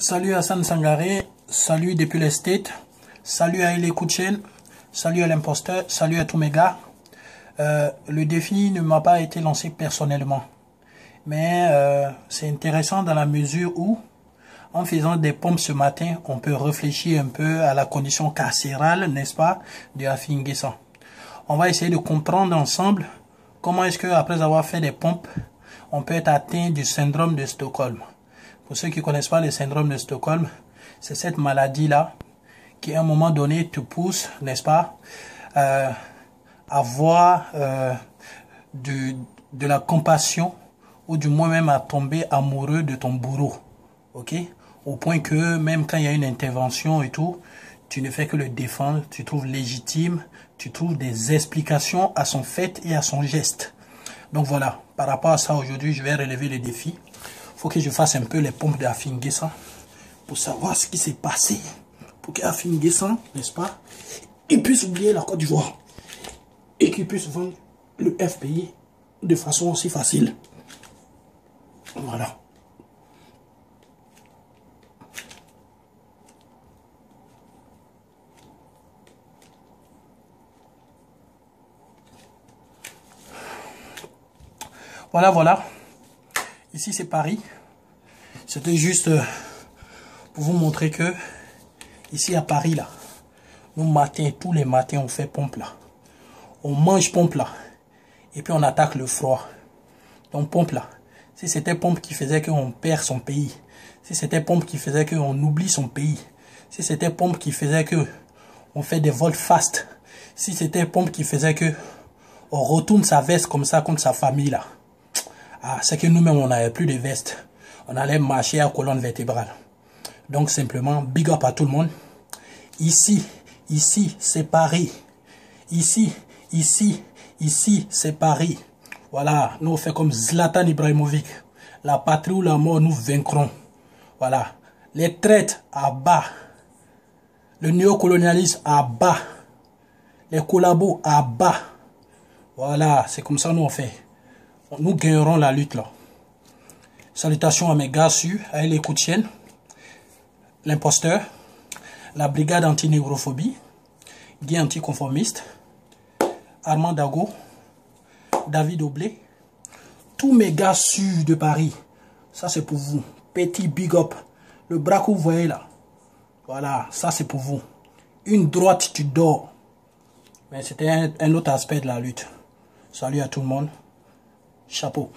Salut Hassan Sangaré, salut depuis les States, salut à Ele Kouchen, salut à l'imposteur, salut à tous mes gars. Le défi ne m'a pas été lancé personnellement, mais c'est intéressant dans la mesure où, en faisant des pompes ce matin, on peut réfléchir un peu à la condition carcérale, n'est-ce pas, de Afin N'Guessan. On va essayer de comprendre ensemble comment est-ce que, après avoir fait des pompes, on peut être atteint du syndrome de Stockholm. Pour ceux qui ne connaissent pas le syndrome de Stockholm, c'est cette maladie-là qui, à un moment donné, te pousse, n'est-ce pas, à avoir de la compassion ou du moins même à tomber amoureux de ton bourreau. Ok? Au point que même quand il y a une intervention et tout, tu ne fais que le défendre, tu trouves légitime, tu trouves des explications à son fait et à son geste. Donc voilà, par rapport à ça, aujourd'hui, je vais relever le défi. Il faut que je fasse un peu les pompes d'Afin N'Guessan pour savoir ce qui s'est passé. Pour qu'Afin N'Guessan, n'est-ce pas, il puisse oublier la Côte d'Ivoire et qu'il puisse vendre le FPI de façon aussi facile. Voilà. Voilà. Ici, c'est Paris. C'était juste pour vous montrer que ici à Paris, là, tous les matins, on fait pompe là. On mange pompe là. Et puis on attaque le froid. Donc pompe là. Si c'était pompe qui faisait qu'on perd son pays. Si c'était pompe qui faisait qu'on oublie son pays. Si c'était pompe qui faisait que on fait des vols fast. Si c'était pompe qui faisait que on retourne sa veste comme ça contre sa famille là. Ah, c'est que nous-mêmes, on n'avait plus de veste. On allait marcher à colonne vertébrale. Donc, simplement, big up à tout le monde. Ici, c'est Paris. Ici, c'est Paris. Voilà, nous, on fait comme Zlatan Ibrahimovic. La patrie ou la mort, nous vaincrons. Voilà. Les traites à bas. Le néocolonialisme à bas. Les collabos à bas. Voilà, c'est comme ça nous on fait. Nous gagnerons la lutte là. Salutations à mes gars sur à Ele Kouchen, l'imposteur, la brigade anti-négrophobie, Guy anticonformiste, Armand Dago, David Oblé, tous mes gars sur de Paris. Ça c'est pour vous. Petit big up. Le bras que vous voyez là. Voilà, ça c'est pour vous. Une droite, tu dors. Mais c'était un autre aspect de la lutte. Salut à tout le monde. Chapeau.